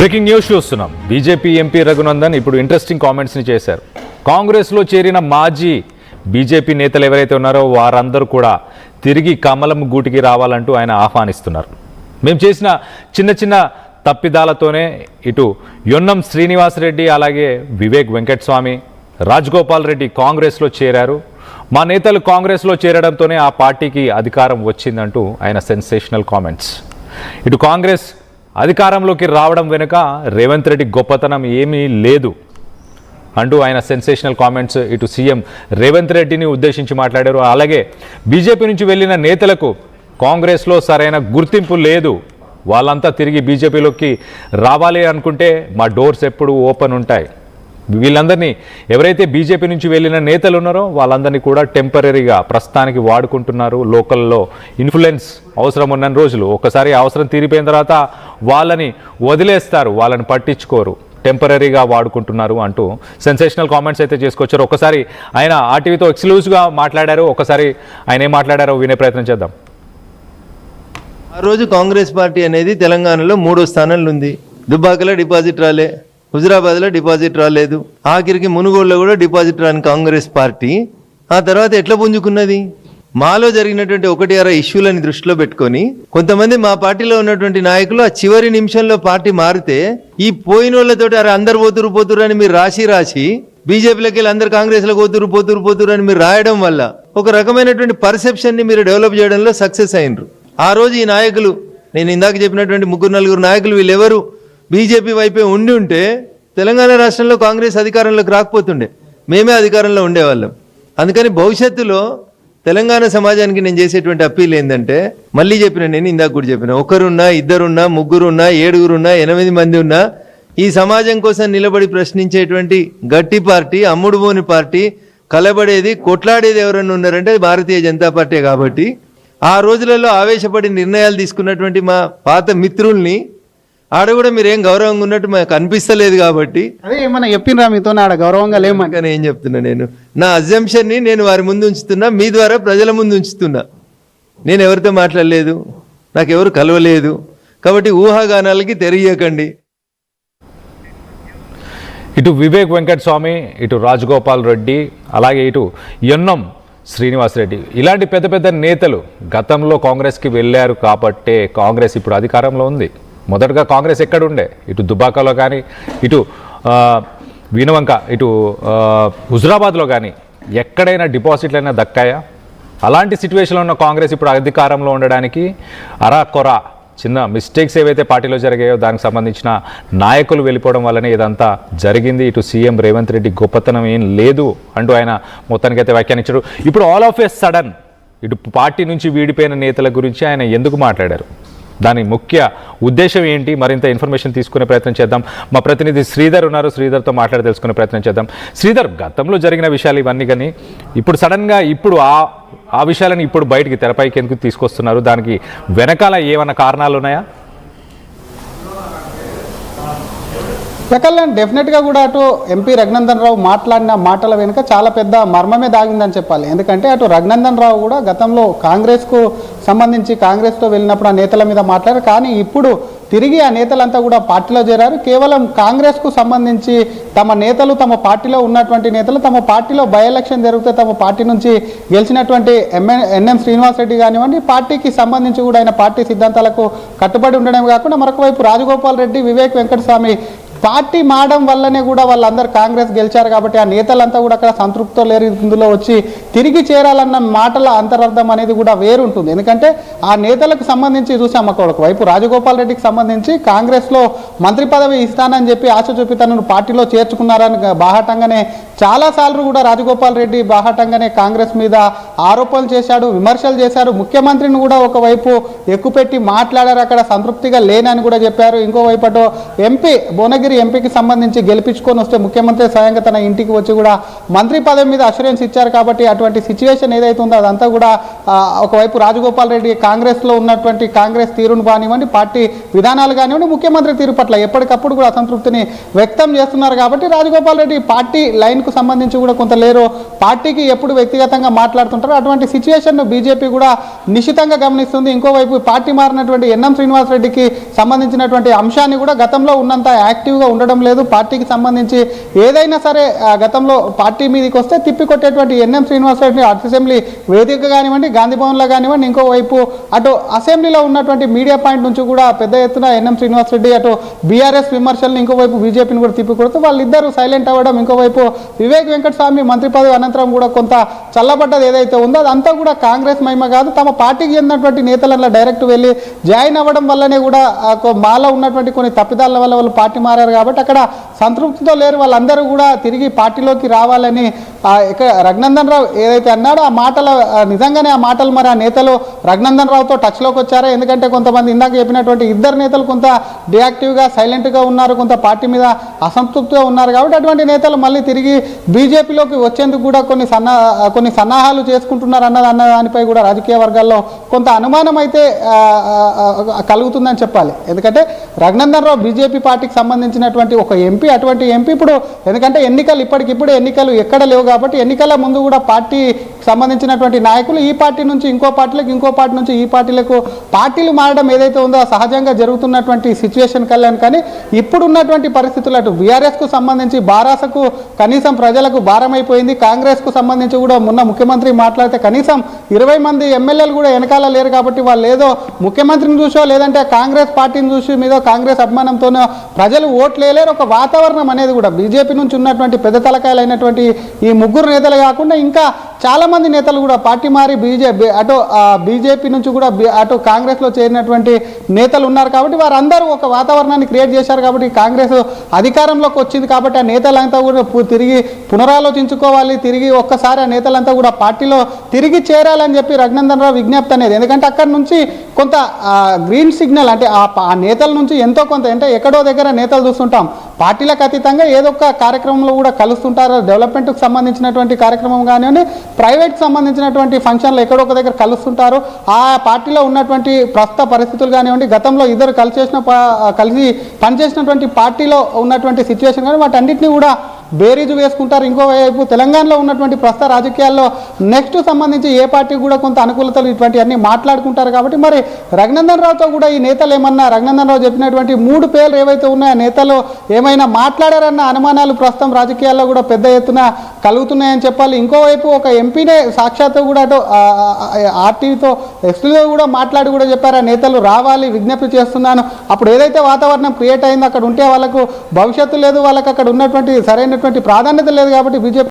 Breaking news చూస్తున్నాం. BJP MP Raghunandan ఇప్పుడు interesting కామెంట్స్ని చేశారు. కాంగ్రెస్లో చేరిన మాజీ బీజేపీ నేతలు ఎవరైతే ఉన్నారో వారందరూ కూడా తిరిగి కమలం గూటికి రావాలంటూ ఆయన ఆహ్వానిస్తున్నారు. మేము చేసిన చిన్న చిన్న తప్పిదాలతోనే ఇటు యొన్నం శ్రీనివాసరెడ్డి అలాగే వివేక్ వెంకటస్వామి, రాజగోపాల్ రెడ్డి కాంగ్రెస్లో చేరారు. మా నేతలు కాంగ్రెస్లో చేరడంతోనే ఆ పార్టీకి అధికారం వచ్చిందంటూ ఆయన సెన్సేషనల్ కామెంట్స్. ఇటు కాంగ్రెస్ అధికారంలోకి రావడం వెనుక రేవంత్ రెడ్డి గొప్పతనం ఏమీ లేదు అంటూ ఆయన సెన్సేషనల్ కామెంట్స్ ఇటు సీఎం రేవంత్ రెడ్డిని ఉద్దేశించి మాట్లాడారు. అలాగే బీజేపీ నుంచి వెళ్ళిన నేతలకు కాంగ్రెస్లో సరైన గుర్తింపు లేదు, వాళ్ళంతా తిరిగి బీజేపీలోకి రావాలి అనుకుంటే మా డోర్స్ ఎప్పుడు ఓపెన్ ఉంటాయి. వీళ్ళందరినీ ఎవరైతే బీజేపీ నుంచి వెళ్ళిన నేతలు ఉన్నారో వాళ్ళందరినీ కూడా టెంపరీగా ప్రస్తుతానికి వాడుకుంటున్నారు. లోకల్లో ఇన్ఫ్లుయెన్స్ అవసరం ఉన్న రోజులు, ఒకసారి అవసరం తీరిపోయిన తర్వాత వాళ్ళని వదిలేస్తారు, వాళ్ళని పట్టించుకోరు, టెంపరీగా వాడుకుంటున్నారు అంటూ సెన్సేషనల్ కామెంట్స్ అయితే చేసుకొచ్చారు. ఒకసారి ఆయన ఆర్టీవీతో ఎక్స్క్లూజివ్గా మాట్లాడారు. ఒకసారి ఆయన ఏం మాట్లాడారో వినే ప్రయత్నం చేద్దాం. ఆ రోజు కాంగ్రెస్ పార్టీ అనేది తెలంగాణలో 3వ స్థానంలో ఉంది. దుబ్బాకలో డిపాజిట్ రాలే, హుజురాబాద్లో డిపాజిట్ రాలేదు, ఆఖరికి మునుగోడులో కూడా డిపాజిట్ రాని కాంగ్రెస్ పార్టీ ఆ తర్వాత ఎట్లా పుంజుకున్నది? మాలో జరిగినటువంటి 1-6 ఇష్యూలని దృష్టిలో పెట్టుకొని కొంతమంది మా పార్టీలో ఉన్నటువంటి నాయకులు ఆ చివరి నిమిషంలో పార్టీ మారితే ఈ పోయిన వాళ్ళతోటి అరే అందరు పోతురు అని మీరు రాసి బీజేపీలోకి వెళ్ళి అందరు కాంగ్రెస్లో పోతురు అని మీరు రాయడం వల్ల ఒక రకమైనటువంటి పర్సెప్షన్ని మీరు డెవలప్ చేయడంలో సక్సెస్ అయినరు. ఆ రోజు ఈ నాయకులు, నేను ఇందాక చెప్పినటువంటి 3-4 నాయకులు వీళ్ళెవరు బీజేపీ వైపే ఉంటే తెలంగాణ రాష్ట్రంలో కాంగ్రెస్ అధికారంలోకి రాకపోతుండే, మేమే అధికారంలో ఉండేవాళ్ళం. అందుకని భవిష్యత్తులో తెలంగాణ సమాజానికి నేను చేసేటువంటి అప్పీల్ ఏంటంటే, మళ్ళీ చెప్పిన, నేను ఇందాక కూడా చెప్పిన, 1 2 3 7 8 మంది ఉన్నా ఈ సమాజం కోసం నిలబడి ప్రశ్నించేటువంటి గట్టి పార్టీ, అమ్ముడుపోని పార్టీ, కలబడేది కొట్లాడేది ఎవరన్నా ఉన్నారంటే భారతీయ జనతా పార్టీ. కాబట్టి ఆ రోజులలో ఆవేశపడి నిర్ణయాలు తీసుకున్నటువంటి మా పాత మిత్రుల్ని ఆడ కూడా మీరేం గౌరవంగా ఉన్నట్టు మాకు అనిపిస్తలేదు. కాబట్టి అదే ఏమన్నా చెప్పినరా మీతో ఆడ గౌరవంగా లేమని కానీ ఏం చెప్తున్నా, నేను నా అజంప్షన్ని నేను వారి ముందు ఉంచుతున్నా, మీ ద్వారా ప్రజల ముందు ఉంచుతున్నా. నేను ఎవరితో మాట్లాడలేదు, నాకెవరు కలవలేదు, కాబట్టి ఊహాగానాలకి తెరియకండి. ఇటు వివేక్ వెంకటస్వామి, ఇటు రాజగోపాల్ రెడ్డి, అలాగే ఇటు యొన్నం శ్రీనివాసరెడ్డి, ఇలాంటి పెద్ద పెద్ద నేతలు గతంలో కాంగ్రెస్కి వెళ్ళారు కాబట్టే కాంగ్రెస్ ఇప్పుడు అధికారంలో ఉంది. మొదటగా కాంగ్రెస్ ఎక్కడుండే, ఇటు దుబాకాలో కానీ, ఇటు వీణవంక, ఇటు హుజురాబాద్లో కానీ ఎక్కడైనా డిపాజిట్లైనా దక్కాయా? అలాంటి సిచ్యువేషన్లో ఉన్న కాంగ్రెస్ ఇప్పుడు అధికారంలో ఉండడానికి అరాకొరా చిన్న మిస్టేక్స్ ఏవైతే పార్టీలో జరిగాయో దానికి సంబంధించిన నాయకులు వెళ్ళిపోవడం వల్లనే ఇదంతా జరిగింది. ఇటు సీఎం రేవంత్ రెడ్డి గొప్పతనం ఏం లేదు అంటూ ఆయన మొత్తానికైతే వ్యాఖ్యానించారు. ఇప్పుడు ఆల్ ఆఫ్ ఏ సడన్ ఇటు పార్టీ నుంచి వీడిపోయిన నేతల గురించి ఆయన ఎందుకు మాట్లాడారు, దాని ముఖ్య ఉద్దేశం ఏంటి, మరింత ఇన్ఫర్మేషన్ తీసుకునే ప్రయత్నం చేద్దాం. మా ప్రతినిధి శ్రీధర్ ఉన్నారు, శ్రీధర్తో మాట్లాడి తెలుసుకునే ప్రయత్నం చేద్దాం. శ్రీధర్, గతంలో జరిగిన విషయాలు ఇవన్నీ కానీ ఇప్పుడు సడన్గా ఇప్పుడు ఆ విషయాలను ఇప్పుడు బయటికి తెరపైకి ఎందుకు తీసుకొస్తున్నారు? దానికి వెనకాల ఏమన్నా కారణాలు ఉన్నాయా? ప్రకల్యాణ్, డెఫినెట్గా కూడా అటు ఎంపీ రఘునందన్ రావు మాట్లాడిన మాటల వెనుక చాలా పెద్ద మర్మమే దాగిందని చెప్పాలి. ఎందుకంటే అటు రఘునందన్ రావు కూడా గతంలో కాంగ్రెస్కు సంబంధించి కాంగ్రెస్తో వెళ్ళినప్పుడు ఆ నేతల మీద మాట్లాడారు. కానీ ఇప్పుడు తిరిగి ఆ నేతలంతా కూడా పార్టీలో చేరారు. కేవలం కాంగ్రెస్కు సంబంధించి తమ నేతలు, తమ పార్టీలో ఉన్నటువంటి నేతలు తమ పార్టీలో బై ఎలక్షన్ జరిగితే తమ పార్టీ నుంచి గెలిచినటువంటి ఎన్ఎం శ్రీనివాసరెడ్డి కానివ్వండి, పార్టీకి సంబంధించి కూడా ఆయన పార్టీ సిద్ధాంతాలకు కట్టుబడి ఉండడమే కాకుండా మరొక వైపు రాజగోపాల్ రెడ్డి, వివేక్ వెంకటస్వామి పార్టీ మారడం వల్లనే కూడా వాళ్ళందరూ కాంగ్రెస్ గెలిచారు కాబట్టి ఆ నేతలంతా కూడా అక్కడ సంతృప్తితో లేరు, ఇందులో వచ్చి తిరిగి చేరాలన్న మాటల అంతరార్థం అనేది కూడా వేరుంటుంది. ఎందుకంటే ఆ నేతలకు సంబంధించి చూసాం, ఒకవైపు రాజగోపాల్ రెడ్డికి సంబంధించి కాంగ్రెస్లో మంత్రి పదవి ఇస్తానని చెప్పి ఆశ చూపి తనను పార్టీలో చేర్చుకున్నారని బాహాటంగానే చాలాసార్లు కూడా రాజగోపాల్ రెడ్డి బాహాటంగానే కాంగ్రెస్ మీద ఆరోపణలు చేశాడు, విమర్శలు చేశారు. ముఖ్యమంత్రిని కూడా ఒకవైపు ఎక్కుపెట్టి మాట్లాడారు, అక్కడ సంతృప్తిగా లేనని కూడా చెప్పారు. ఇంకోవైపు ఎంపీ భువనగిరి మల్కజ్గిరి ఎంపీకి సంబంధించి గెలిపించుకొని వస్తే ముఖ్యమంత్రి స్వయంగా తన ఇంటికి వచ్చి కూడా మంత్రి పదవి మీద అష్యూరెన్స్ ఇచ్చారు. కాబట్టి అటువంటి సిచ్యువేషన్ ఏదైతే ఉందో అదంతా కూడా ఒకవైపు రాజగోపాల్ రెడ్డి కాంగ్రెస్లో ఉన్నటువంటి కాంగ్రెస్ తీరును కానివ్వండి, పార్టీ విధానాలు కానివ్వండి, ముఖ్యమంత్రి తీరు పట్ల ఎప్పటికప్పుడు కూడా అసంతృప్తిని వ్యక్తం చేస్తున్నారు. కాబట్టి రాజగోపాల్ రెడ్డి పార్టీ లైన్కు సంబంధించి కూడా కొంత లేరు, పార్టీకి ఎప్పుడు వ్యక్తిగతంగా మాట్లాడుతుంటారు. అటువంటి సిచ్యువేషన్ను బీజేపీ కూడా నిశితంగా గమనిస్తుంది. ఇంకోవైపు పార్టీ మారినటువంటి ఎన్ఎం శ్రీనివాసరెడ్డికి సంబంధించినటువంటి అంశాన్ని కూడా గతంలో ఉన్నంత యాక్టివ్గా ఉండడం లేదు. పార్టీకి సంబంధించి ఏదైనా సరే గతంలో పార్టీ మీదకి వస్తే తిప్పికొట్టేటువంటి ఎన్ఎం శ్రీనివాసరెడ్డి అసెంబ్లీ వేదిక కానివ్వండి, గాంధీ భవన్లో కానివ్వండి, ఇంకోవైపు అటు అసెంబ్లీలో ఉన్నటువంటి మీడియా పాయింట్ నుంచి కూడా పెద్ద ఎత్తున ఎన్ఎం శ్రీనివాసరెడ్డి అటు బీఆర్ఎస్ విమర్శలను, ఇంకోవైపు బీజేపీని కూడా తిప్పికొడుతూ వాళ్ళిద్దరూ సైలెంట్ అవ్వడం, ఇంకోవైపు వివేక్ వెంకటస్వామి మంత్రి పదవి అనంతరం కూడా కొంత చల్లబడ్డది ఏదైతే ఉందో అదంతా కూడా కాంగ్రెస్ మహిమ కాదు, తమ పార్టీకి చెందినటువంటి నేతలలో డైరెక్ట్ వెళ్ళి జాయిన్ అవ్వడం వల్లనే కూడా మాలో ఉన్నటువంటి కొన్ని తప్పిదాల వల్ల వాళ్ళు పార్టీ మారారు. కాబట్టి అక్కడ సంతృప్తితో లేరు, వాళ్ళందరూ కూడా తిరిగి పార్టీలోకి రావాలని ఇక్కడ రఘునందన్ రావు ఏదైతే అన్నాడో ఆ మాటలు నిజంగానే ఆ మాటలు మరి ఆ నేతలు రఘునందన్ రావుతో టచ్లోకి వచ్చారా? ఎందుకంటే కొంతమంది ఇందాక చెప్పినటువంటి ఇద్దరు నేతలు కొంత డియాక్టివ్గా సైలెంట్గా ఉన్నారు, కొంత పార్టీ మీద అసంతృప్తిగా ఉన్నారు. కాబట్టి అటువంటి నేతలు మళ్ళీ తిరిగి బీజేపీలోకి వచ్చేందుకు కూడా కొన్ని సన్నాహాలు చేసుకుంటున్నారు అన్న దానిపై కూడా రాజకీయ వర్గాల్లో కొంత అనుమానం అయితే కలుగుతుందని చెప్పాలి. ఎందుకంటే రఘునందన్ రావు బీజేపీ పార్టీకి సంబంధించినటువంటి ఒక ఎంపీ, అటువంటి ఎంపీ ఇప్పుడు ఎందుకంటే ఎన్నికలు ఇప్పటికిప్పుడు ఎన్నికలు ఎక్కడ లేవు కాబట్టి ఎన్నికల ముందు కూడా పార్టీ సంబంధించినటువంటి నాయకులు ఈ పార్టీ నుంచి ఇంకో పార్టీలకు, ఇంకో పార్టీ నుంచి ఈ పార్టీలకు పార్టీలు మారడం ఏదైతే ఉందో సహజంగా జరుగుతున్నటువంటి సిచ్యువేషన్ కళ్యాణ్. కానీ ఇప్పుడున్నటువంటి పరిస్థితులు అటు బీఆర్ఎస్కు సంబంధించి బారాసకు కనీసం ప్రజలకు భారమైపోయింది. కాంగ్రెస్కు సంబంధించి కూడా మొన్న ముఖ్యమంత్రి మాట్లాడితే కనీసం 20 మంది ఎమ్మెల్యేలు కూడా వెనకాల లేరు. కాబట్టి వాళ్ళు ఏదో ముఖ్యమంత్రిని చూసో లేదంటే కాంగ్రెస్ పార్టీని చూసి మీద కాంగ్రెస్ అభిమానంతోనో ప్రజలు ఓట్లు వేయలేరు. ఒక వాతావరణం అనేది కూడా బీజేపీ నుంచి ఉన్నటువంటి పెద్ద తలకాయలు అయినటువంటి ఈ ముగ్గురు నేతలు కాకుండా ఇంకా చాలామంది నేతలు కూడా పార్టీ మారి బీజేపీ నుంచి కూడా అటు కాంగ్రెస్లో చేరినటువంటి నేతలు ఉన్నారు. కాబట్టి వారందరూ ఒక వాతావరణాన్ని క్రియేట్ చేశారు. కాబట్టి కాంగ్రెస్ అధికారంలోకి వచ్చింది కాబట్టి ఆ నేతలంతా కూడా తిరిగి పునరాలోచించుకోవాలి, తిరిగి ఒక్కసారి ఆ నేతలంతా కూడా పార్టీలో తిరిగి చేరాలని చెప్పి రఘునందన్ రావు విజ్ఞప్తి అనేది. ఎందుకంటే అక్కడి నుంచి కొంత గ్రీన్ సిగ్నల్ అంటే ఆ నేతల నుంచి ఎంతో కొంత అంటే ఎక్కడో దగ్గర నేతలు చూస్తుంటాం పార్టీలకు అతీతంగా ఏదో ఒక కార్యక్రమంలో కూడా కలుస్తుంటారు. డెవలప్మెంట్కి సంబంధించినటువంటి కార్యక్రమం కానివ్వండి, ప్రైవేట్కి సంబంధించినటువంటి ఫంక్షన్లు ఎక్కడో ఒక దగ్గర కలుస్తుంటారు. ఆ పార్టీలో ఉన్నటువంటి ప్రస్తుత పరిస్థితులు కానివ్వండి, గతంలో ఇద్దరు కలిసి పనిచేసినటువంటి పార్టీలో ఉన్నటువంటి సిచ్యువేషన్ కానీ వాటన్నిటిని కూడా బేరీజు వేసుకుంటారు. ఇంకోవైపు తెలంగాణలో ఉన్నటువంటి ప్రస్తుత రాజకీయాల్లో నెక్స్ట్ సంబంధించి ఏ పార్టీ కూడా కొంత అనుకూలతలు ఇటువంటివన్నీ మాట్లాడుకుంటారు. కాబట్టి మరి రఘునందన్ రావుతో కూడా ఈ నేతలు ఏమన్నా రఘునందన్ రావు చెప్పినటువంటి 3 పేర్లు ఏవైతే ఉన్నాయో నేతలు ఏమైనా మాట్లాడారన్న అనుమానాలు ప్రస్తుతం రాజకీయాల్లో కూడా పెద్ద ఎత్తున కలుగుతున్నాయని చెప్పాలి. ఇంకోవైపు ఒక ఎంపీనే సాక్షాత్తు కూడా అటు ఆర్టీవీతో ఎక్స్లో కూడా మాట్లాడి కూడా చెప్పారు ఆ నేతలు రావాలి, విజ్ఞప్తి చేస్తున్నాను. అప్పుడు ఏదైతే వాతావరణం క్రియేట్ అయిందో అక్కడ ఉంటే వాళ్ళకు భవిష్యత్తు లేదు, వాళ్ళకి అక్కడ ఉన్నటువంటి సరైన ప్రాధాన్యత లేదు. కాబట్టి బీజేపీ